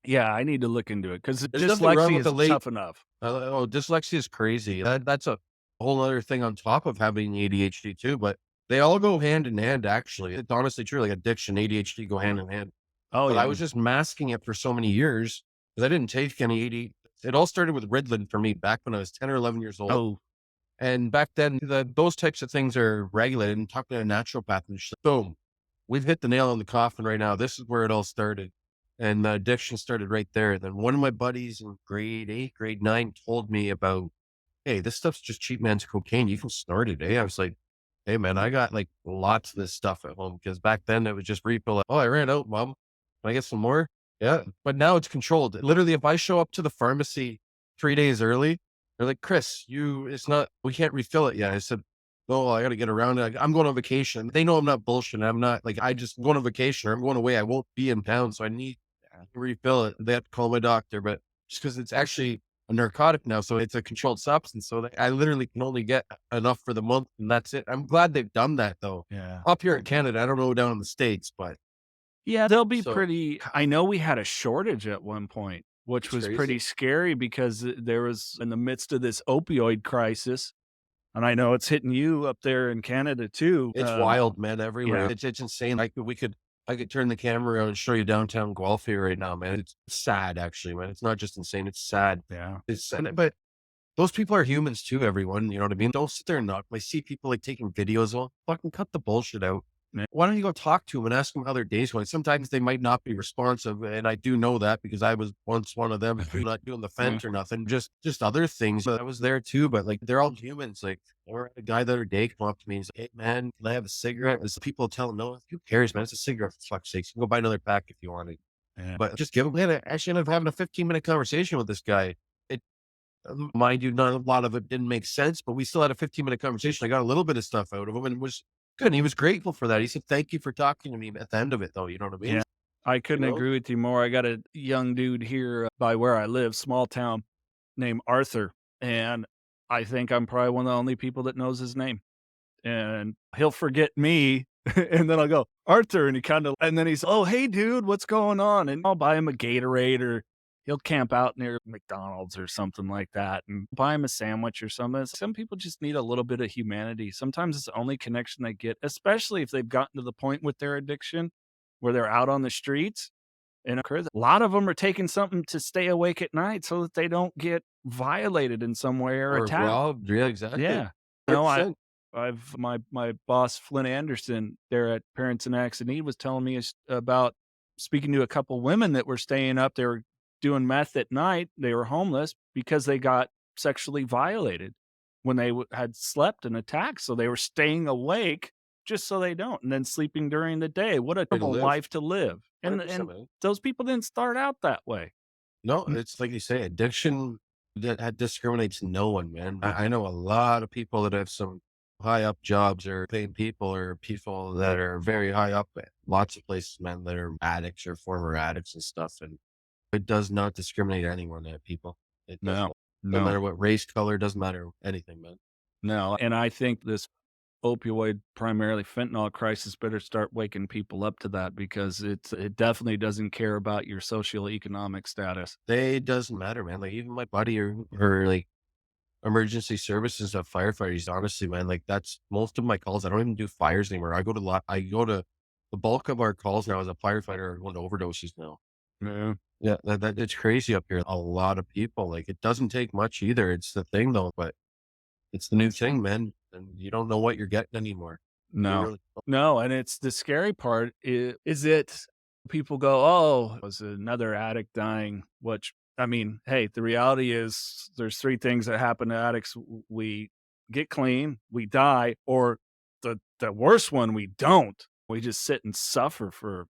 yeah, I need to look into it because There's nothing wrong dyslexia with the is late. tough enough. Dyslexia is crazy. That's a whole other thing on top of having ADHD too, but they all go hand in hand, actually. It's honestly true. Like addiction, ADHD go hand in hand. Oh But I yeah. was just masking it for so many years because I didn't take any AD. It all started with Ritalin for me back when I was 10 or 11 years old. Oh And back then, those types of things are regulated. And talking to a naturopath, and she's like, boom, we've hit the nail on the coffin right now. This is where it all started. And the addiction started right there. Then one of my buddies in grade 8, grade 9 told me about, hey, this stuff's just cheap man's cocaine. You can snort it. I was like, hey, man, I got like lots of this stuff at home because back then it was just refill. Oh, I ran out, mom. Can I get some more? Yeah. But now it's controlled. Literally, if I show up to the pharmacy 3 days early, they're like, Chris, we can't refill it yet. I said, oh, I got to get around it. I'm going on vacation. They know I'm not bullshitting. I'm not like, I'm going on vacation or I'm going away. I won't be in town. So I need to refill it. They have to call my doctor, but just because it's actually a narcotic now. So it's a controlled substance. So I literally can only get enough for the month and that's it. I'm glad they've done that though. yeah. Up here in Canada, I don't know down in the States, but Yeah, they'll be so pretty. I know we had a shortage at one point, which it's was crazy. pretty scary because there was in the midst of this opioid crisis, and I know it's hitting you up there in Canada too. It's wild, man, everywhere. yeah. It's insane. I could turn the camera around and show you downtown Guelph here right now, man. It's sad, actually, man. It's not just insane. It's sad. Yeah. It's sad, but those people are humans too. Everyone, you know what I mean. Don't sit there and not. I see people like taking videos. Well, fucking cut the bullshit out. Yeah. Why don't you go talk to them and ask them how their day's going? Sometimes they might not be responsive, and I do know that because I was once one of them. Not doing the fence or nothing, just other things. But I was there too. But like they're all humans. Like or a guy the other day came up to me and said, "Hey man, can I have a cigarette?" There's people tell him, "No, who cares, man? It's a cigarette for fuck's sake. You can go buy another pack if you want it." Yeah. But just give him. Man, I actually ended up having a 15-minute conversation with this guy. Mind you, not a lot of it didn't make sense, but we still had a 15-minute conversation. I got a little bit of stuff out of him and it was good. And he was grateful for that. He said, thank you for talking to me at the end of it, though. You know what I mean? Yeah. I couldn't know? agree with you more. I got a young dude here by where I live, small town, named Arthur, and I think I'm probably one of the only people that knows his name. And he'll forget me, and then I'll go, "Arthur," and and then he's, "Oh, hey, dude, what's going on?" And I'll buy him a Gatorade, or he'll camp out near McDonald's or something like that and buy him a sandwich or something. Some people just need a little bit of humanity. Sometimes it's the only connection they get, especially if they've gotten to the point with their addiction where they're out on the streets. And a lot of them are taking something to stay awake at night so that they don't get violated in some way or Or attacked. robbed. Yeah, exactly. Yeah. No, 100%. I've my boss Flynn Anderson there at Parents in Acts and Need was telling me about speaking to a couple women that were staying up. They were doing meth at night. They were homeless because they got sexually violated when they had slept and attacked. So they were staying awake just so they don't, and then sleeping during the day. What a Way to terrible live. life to live. And 100%, man. those people didn't start out that way. No, it's like you say, addiction that discriminates no one, man. I know a lot of people that have some high up jobs or paid people or people that are very high up at lots of places, man, that are addicts or former addicts and stuff. And it does not discriminate anyone, people. It does No, not. No no, matter what race, color, doesn't matter anything, man. no. And I think this opioid, primarily fentanyl crisis better start waking people up to that because it definitely doesn't care about your socioeconomic status. It doesn't matter, man. Like even my buddy or like emergency services of firefighters, honestly, man, like that's most of my calls. I don't even do fires anymore. I go to the bulk of our calls now as a firefighter are going to overdoses now. Yeah. Yeah, it's crazy up here. A lot of people, like, it doesn't take much either. It's the thing though, but it's the new thing, man. And you don't know what you're getting anymore. You No. really No, and it's the scary part is it people go, "Oh, was another addict dying?" Which, I mean, hey, the reality is there's 3 things that happen to addicts. We get clean, we die, or the worst one, we don't. We just sit and suffer for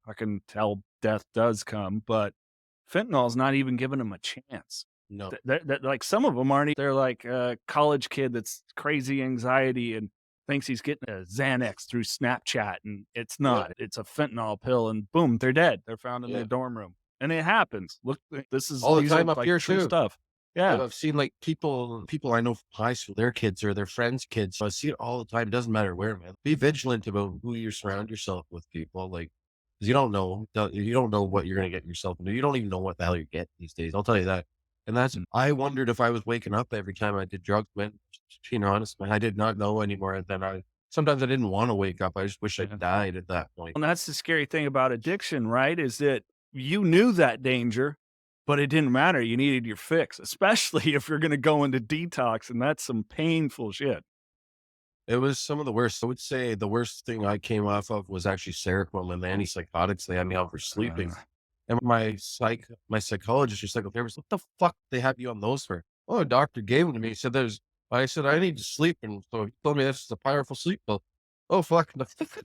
fucking till death does come, but fentanyl's not even giving them a chance. no. That like, some of them aren't they're like a college kid that's crazy anxiety and thinks he's getting a Xanax through Snapchat, and it's Yeah, not. It's a fentanyl pill, and boom, they're dead. They're found in their yeah. dorm room, and it happens. Look, All the these are, time up like, here true too. stuff. Yeah. I've seen like people I know from high school, their kids or their friends' kids. So I see it all the time. It doesn't matter where, man. Be vigilant about who you surround yourself with, people. Like, 'cause you don't know, you don't know what you're gonna get yourself into. You don't even know what the hell you're getting these days. I'll tell you that. And that's Mm. I wondered if I was waking up every time I did drugs, man. Just being honest, man. I did not know anymore. And then sometimes I didn't want to wake up. I just wish I Yeah. died at that point. And that's the scary thing about addiction, right? Is that you knew that danger, but it didn't matter. You needed your fix, especially if you're gonna go into detox, and that's some painful shit. It was some of the worst. I would say the worst thing I came off of was actually Seroquel and the antipsychotics they had me on for sleeping. Uh, And my psychologist or psychotherapist, what the fuck they have you on those for? Oh, a doctor gave them to me. He said I said, I need to sleep. And so he told me this is a powerful sleep pill. Oh, fuck.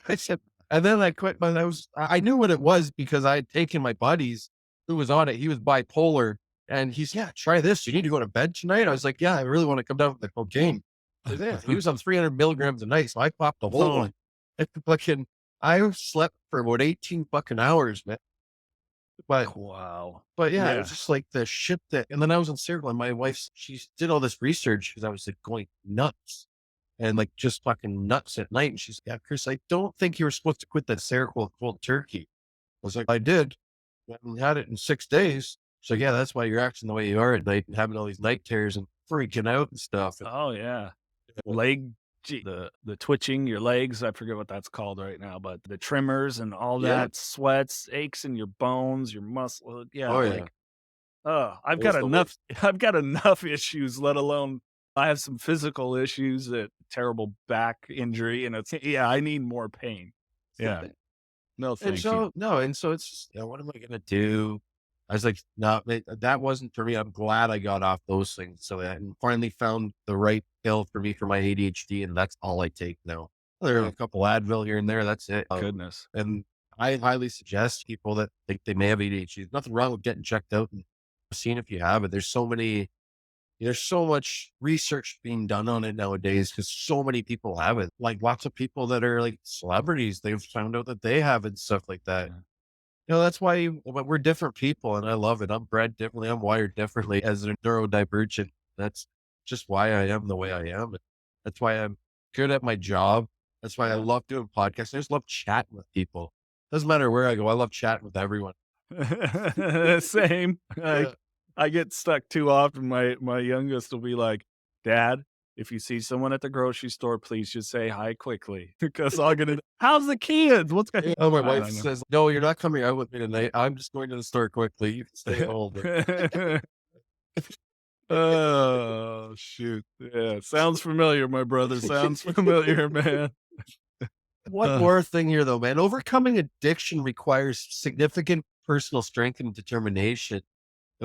I said, and then I quit, but I knew what it was because I had taken my buddies who was on it. He was bipolar and he's, yeah, try this. You need to go to bed tonight. I was like, yeah, I really want to come down with the cocaine. Yeah, he was on 300 milligrams a night. So I popped the whole oh, one. It fucking, I slept for about 18 fucking hours, man. But wow. but yeah, it was Yeah. just like the shit that and then I was in Circle and my wife, she did all this research because I was like going nuts and like just fucking nuts at night. And she's, yeah, Chris, I don't think you were supposed to quit that Seroquel cold turkey. I was like, I did. And had it in 6 days. So yeah, that's why you're acting the way you are at night and having all these night terrors and freaking out and stuff. And, Oh, yeah. uh, Leg the twitching, your legs, I forget what that's called right now, but the tremors and all yeah. that, sweats, aches in your bones, your muscle, yeah, Oh yeah. like, oh, I've It got was the enough worst. I've got enough issues, let alone I have some physical issues, a terrible back injury, and it's yeah, I need more pain. Yeah. No, And thank you. so no, and so it's just, what am I gonna do? I was like, no, that wasn't for me. I'm glad I got off those things. So I finally found the right pill for me for my ADHD, and that's all I take now. There are Oh, a couple Advil here and there. That's it. goodness. And I highly suggest people that think they may have ADHD. There's nothing wrong with getting checked out and seeing if you have it. There's so much research being done on it nowadays because so many people have it. Like lots of people that are like celebrities, they've found out that they have it and stuff like that. Yeah. That's why but we're different people and I love it. I'm bred differently. I'm wired differently as a neurodivergent. That's just why I am the way I am. That's why I'm good at my job. That's why I Yeah. love doing podcasts. I just love chatting with people. Doesn't matter where I go. I love chatting with everyone. Same. Yeah. I get stuck too often. My youngest will be like, "Dad, if you see someone at the grocery store, please just say hi quickly." Because I'm gonna, "How's the kids? What's going?" Oh, my I wife don't says, no, you're not coming out with me tonight. I'm just going to the store quickly. You can stay home. know. Oh, shoot. Yeah, sounds familiar, my brother. Sounds familiar, man. One Uh, more thing here, though, man. Overcoming addiction requires significant personal strength and determination.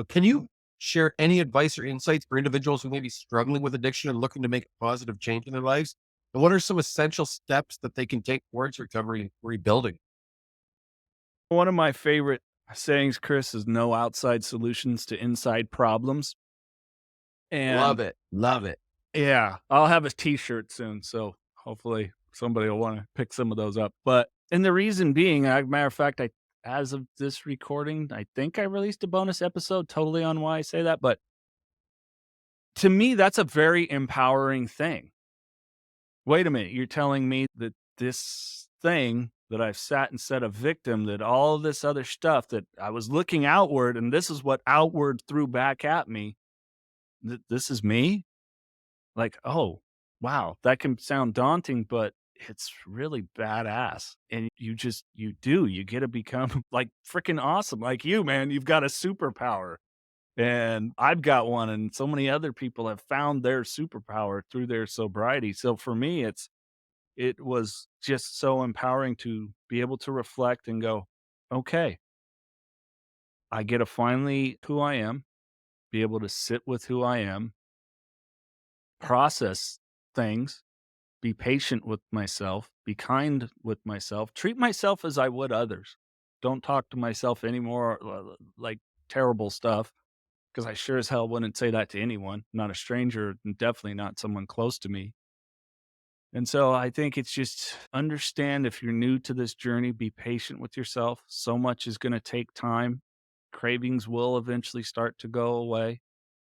Can you share any advice or insights for individuals who may be struggling with addiction and looking to make a positive change in their lives? And what are some essential steps that they can take towards recovery and rebuilding? One of my favorite sayings, Chris, is no outside solutions to inside problems. Love And it. Love it. yeah, I'll have a t-shirt soon, so hopefully somebody will wanna pick some of those up, but and the reason being, matter of fact, I as of this recording, I think I released a bonus episode totally on why I say that, but to me, that's a very empowering thing. Wait a minute, you're telling me that this thing that I've sat and said a victim, that all this other stuff that I was looking outward, and this is what outward threw back at me, this is me? Like, oh, wow, that can sound daunting, but it's really badass. And you get to become like freaking awesome. Like you, man, you've got a superpower. And I've got one, and so many other people have found their superpower through their sobriety. So for me, it was just so empowering to be able to reflect and go, okay, I get to finally who I am, be able to sit with who I am, process things, be patient with myself, be kind with myself, treat myself as I would others. Don't talk to myself anymore like terrible stuff, because I sure as hell wouldn't say that to anyone, not a stranger, and definitely not someone close to me. And so I think it's just understand, if you're new to this journey, be patient with yourself. So much is going to take time. Cravings will eventually start to go away,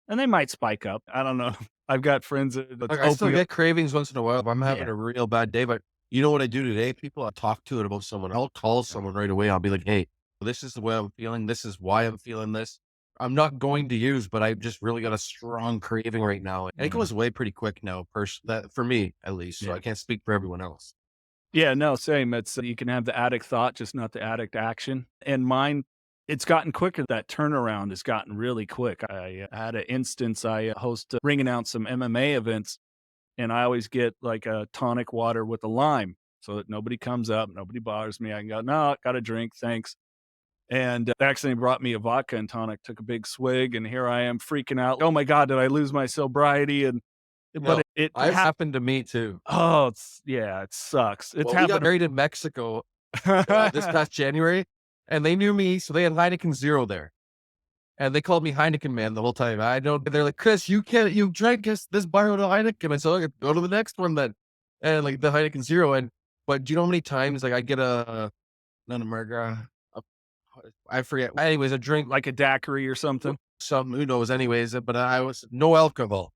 and they might spike up. I don't know. I've got friends that's Like, I still opiate. get cravings once in a while if I'm having Yeah. a real bad day, but you know what I do today? People I talk to it about someone. I'll call Yeah. someone right away. I'll be like, "Hey, this is the way I'm feeling. This is why I'm feeling this. I'm not going to use, but I just really got a strong craving right now." And it Mhm. goes away pretty quick now, that for me at least. So Yeah. I can't speak for everyone else. Yeah, no, same. It's you can have the addict thought, just not the addict action. And mine, it's gotten quicker. That turnaround has gotten really quick. I had an instance. I host ringing out some MMA events, and I always get like a tonic water with a lime, so that nobody comes up, nobody bothers me. I can go, no, got a drink, thanks. And they accidentally brought me a vodka and tonic. Took a big swig, and here I am freaking out. Oh my god, did I lose my sobriety? And but No, it I've happened to me too. oh, it's yeah, it sucks. It's Well, we got happened. married in Mexico this past January, and they knew me, so they had Heineken Zero there. And they called me Heineken Man the whole time. I don't. They're like, Chris, you drank this bottle of Heineken. I said, okay, go to the next one then. And like the Heineken Zero. And but do you know how many times like I get not a margarita, I forget. Anyways, a drink, Like a daiquiri or something? some who knows. Anyways, but I was no alcohol.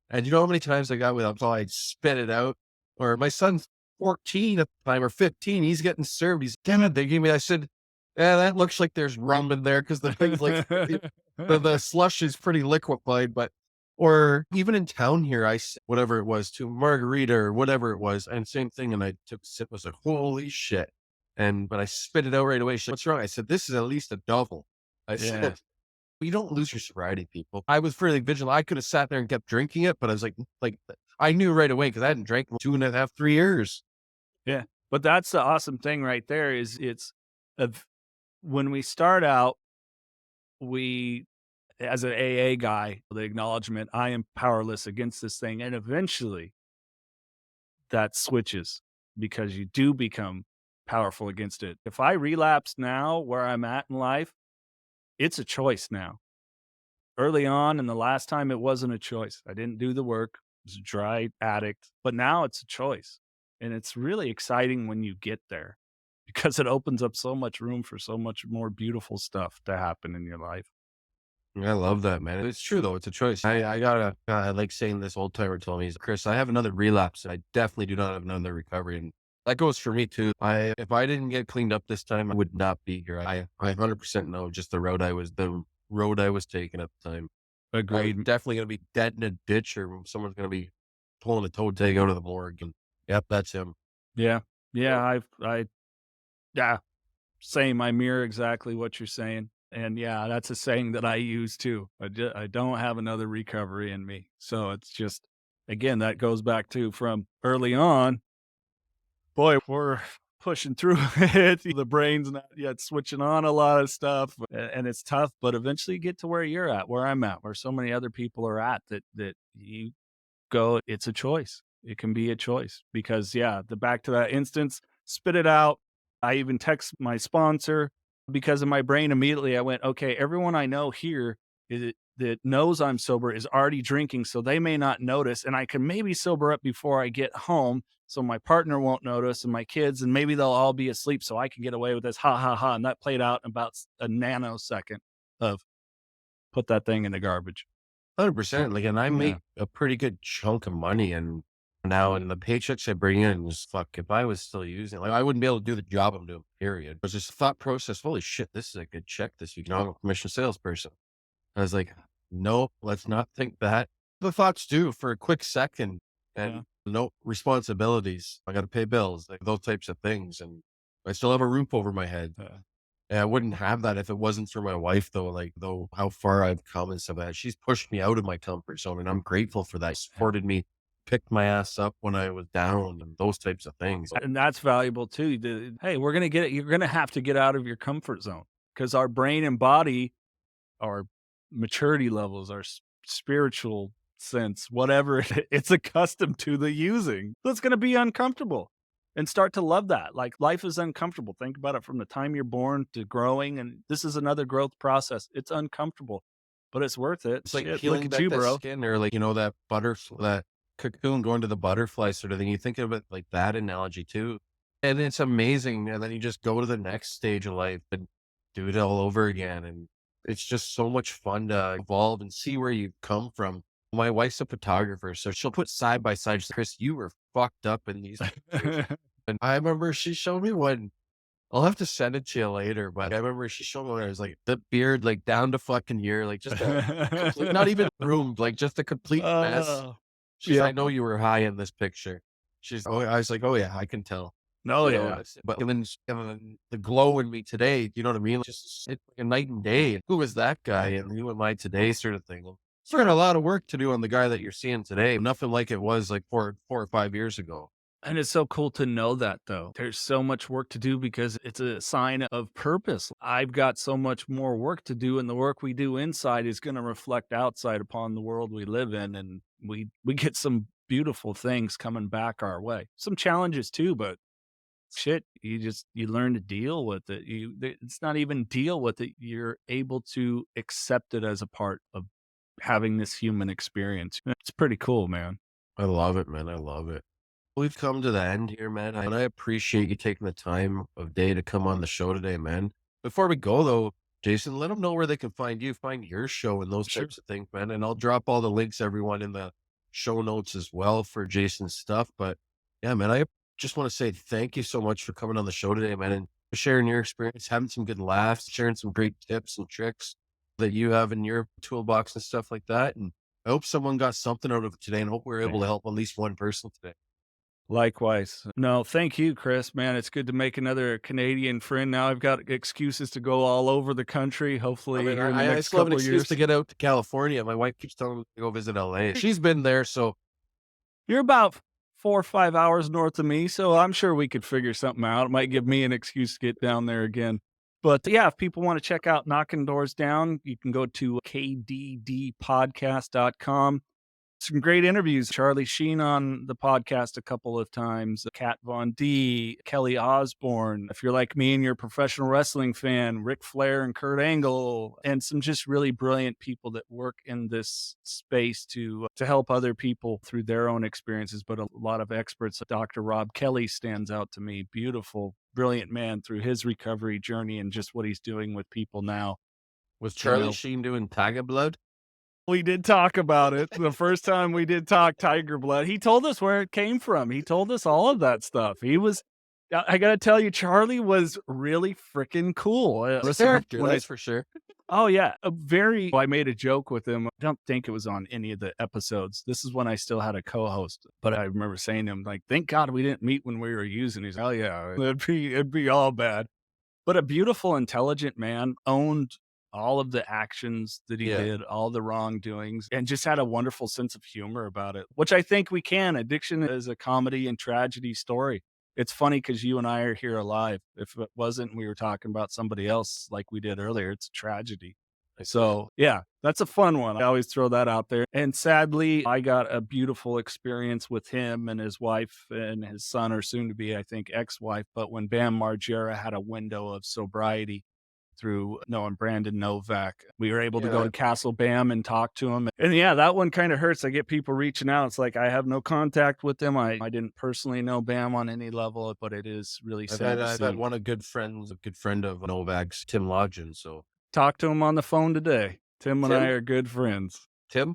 And you know how many times I got with alcohol, I spit it out. Or my son's 14 at the time or 15. He's getting served. He's damn it. They gave me. I said, yeah, that looks like there's rum in there because the thing's like the slush is pretty liquefied, but or even in town here, whatever it was to margarita or whatever it was, and same thing. And I took a sip, I was like, holy shit. And but I spit it out right away. She's like, what's wrong? I said, this is at least a double. I Yeah. said, you don't lose your sobriety, people. I was fairly vigilant. I could have sat there and kept drinking it, but I was like I knew right away because I hadn't drank in 2.5, 3 years. Yeah. But that's the awesome thing right there is it's of when we start out, we as an AA guy, the acknowledgement, I am powerless against this thing. And eventually that switches because you do become powerful against it. If I relapse now where I'm at in life, it's a choice now. Early on and the last time it wasn't a choice. I didn't do the work. I was a dry addict, but now it's a choice. And it's really exciting when you get there because it opens up so much room for so much more beautiful stuff to happen in your life. I love that, man. It's true though. It's a choice. I gotta, I like saying this old timer told me, he's Chris, I have another relapse. I definitely do not have another recovery. And that goes for me too. If I didn't get cleaned up this time, I would not be here. I 100% know just the road I was taking at the time. I was Agreed. definitely going to be dead in a ditch or someone's going to be pulling a toe tag out of the morgue. And yep, that's him. Yeah. Yeah. Yep. Yeah, same. I mirror exactly what you're saying. And yeah, that's a saying that I use too. I don't have another recovery in me. So it's just, again, that goes back to from early on. Boy, we're pushing through it. The brain's not yet switching on a lot of stuff, and it's tough. But eventually, you get to where you're at, where I'm at, where so many other people are at. That you go. It's a choice. It can be a choice because yeah, the back to that instance, spit it out. I even text my sponsor because in my brain immediately I went, okay, everyone I know here that knows I'm sober is already drinking, so they may not notice, and I can maybe sober up before I get home, so my partner won't notice, and my kids, and maybe they'll all be asleep, so I can get away with this. Ha ha ha! And that played out in about a nanosecond of put that thing in the garbage. 100%. Like, and I Yeah. make a pretty good chunk of money and now, and the paychecks I bring in is fuck. If I was still using it, like, I wouldn't be able to do the job I'm doing, period. It was just a thought process. Holy shit, this is a good check this week. I'm a commission salesperson. I was like, nope, let's not think that. The thoughts do for a quick second. And Yeah. no responsibilities. I got to pay bills, like those types of things. And I still have a roof over my head. And I wouldn't have that if it wasn't for my wife, though. Like, though, how far I've come and stuff like that. She's pushed me out of my comfort zone, and I'm grateful for that. Yeah. Supported me, picked my ass up when I was down, and those types of things. And that's valuable too. Hey, we're gonna get it. You're gonna have to get out of your comfort zone because our brain and body, our maturity levels, our spiritual sense, whatever it's accustomed to the using. So it's gonna be uncomfortable. And start to love that. Like life is uncomfortable. Think about it from the time you're born to growing, and this is another growth process. It's uncomfortable, but it's worth it. It's like Shit, look peeling at back you, that bro. skin, or like, that cocoon going to the butterfly sort of thing. You think of it like that analogy too. And it's amazing. And then you just go to the next stage of life and do it all over again. And it's just so much fun to evolve and see where you've come from. My wife's a photographer, so she'll put side by side. She's like, Chris, you were fucked up in these pictures. And I remember she showed me one. I'll have to send it to you later, but I remember she showed me when I was like the beard, like down to fucking here, like just a complete, not even groomed, like just a complete mess. Oh, She's, yeah. I know you were high in this picture. Oh, I was like, oh yeah, I can tell. No, You know, yeah. but and then the glow in me today, you know what I mean? Just it's like a night and day. Who was that guy? And who am I today? Sort of thing. Well, sort of a lot of work to do on the guy that you're seeing today. Nothing like it was like four or 5 years ago. And it's so cool to know that though. There's so much work to do because it's a sign of purpose. I've got so much more work to do, and the work we do inside is going to reflect outside upon the world we live in, and we get some beautiful things coming back our way. Some challenges too, but shit, you learn to deal with it. It's not even deal with it. You're able to accept it as a part of having this human experience. It's pretty cool, man. I love it, man. I love it. We've come to the end here, man. And I appreciate you taking the time of day to come on the show today, man. Before we go, though, Jason, let them know where they can find you, find your show, and those Sure. types of things, man. And I'll drop all the links, everyone, in the show notes as well for Jason's stuff. But yeah, man, I just want to say thank you so much for coming on the show today, man, and sharing your experience, having some good laughs, sharing some great tips and tricks that you have in your toolbox and stuff like that. And I hope someone got something out of it today, and hope we're able to help at least one person today. Likewise. No, thank you, Chris. Man, it's good to make another Canadian friend. Now I've got excuses to go all over the country, I hopefully mean, here in the I next still have an couple of excuse years. to get out to California. My wife keeps telling me to go visit LA. She's been there, so You're about 4 or 5 hours north of me, so I'm sure we could figure something out. It might give me an excuse to get down there again. But yeah, if people want to check out Knocking Doors Down, you can go to kddpodcast.com. Some great interviews. Charlie Sheen on the podcast a couple of times, Kat Von D, Kelly Osbourne. If you're like me and you're a professional wrestling fan, Ric Flair and Kurt Angle, and some just really brilliant people that work in this space to help other people through their own experiences. But a lot of experts. Dr. Rob Kelly stands out to me. Beautiful, brilliant man through his recovery journey and just what he's doing with people now. was To Charlie help. Sheen doing Tiger Blood? We did talk about it. The first time we did talk Tiger Blood, he told us where it came from. He told us all of that stuff. I gotta tell you, Charlie was really freaking cool. Listen, Character, when that's for sure. oh yeah, I made a joke with him. I don't think it was on any of the episodes. This is when I still had a co-host, but I remember saying to him, like, thank God we didn't meet when we were using. He's, oh yeah, it'd be all bad. But a beautiful, intelligent man, owned all of the actions that he Yeah. did, all the wrongdoings, and just had a wonderful sense of humor about it, which I think we can. Addiction is a comedy and tragedy story. It's funny because you and I are here alive. If it wasn't, we were talking about somebody else like we did earlier. It's a tragedy. So, yeah, that's a fun one. I always throw that out there. And sadly, I got a beautiful experience with him and his wife and his son, or soon to be, I think, ex-wife. But when Bam Margera had a window of sobriety through knowing Brandon Novak, we were able to go to Castle Bam and talk to him. And yeah, that one kind of hurts. I get people reaching out. It's like, I have no contact with them. I didn't personally know Bam on any level, but it is really sad to I've had see. one of a good friend of Novak's, Tim Lodgen. So Talked to him on the phone today. Tim and I Tim? are good friends. Tim?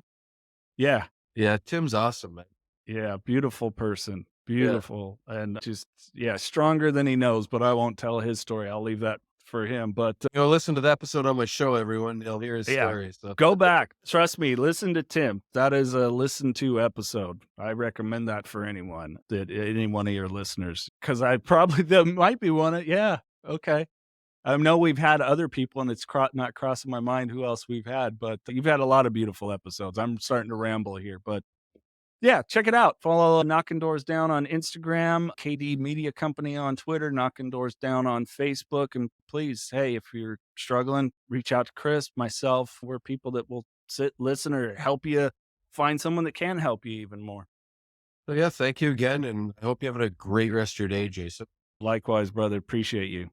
Yeah. Yeah, Tim's awesome, man. Yeah, beautiful person. Beautiful. And just, yeah, stronger than he knows, but I won't tell his story. I'll leave that for him. But Listen to the episode on my show, everyone. You'll hear his yeah, story. So go back. Trust me, listen to Tim. That is a listen to episode. I recommend that for anyone, any one of your listeners, because that might be one of, yeah, okay. I know we've had other people, and it's not crossing my mind who else we've had, but you've had a lot of beautiful episodes. I'm starting to ramble here, but yeah, check it out. Follow Knocking Doors Down on Instagram, KD Media Company on Twitter, Knocking Doors Down on Facebook. And please, hey, if you're struggling, reach out to Chris, myself. We're people that will sit, listen, or help you find someone that can help you even more. yeah, thank you again. And I hope you're having a great rest of your day, Jason. Likewise, brother. Appreciate you.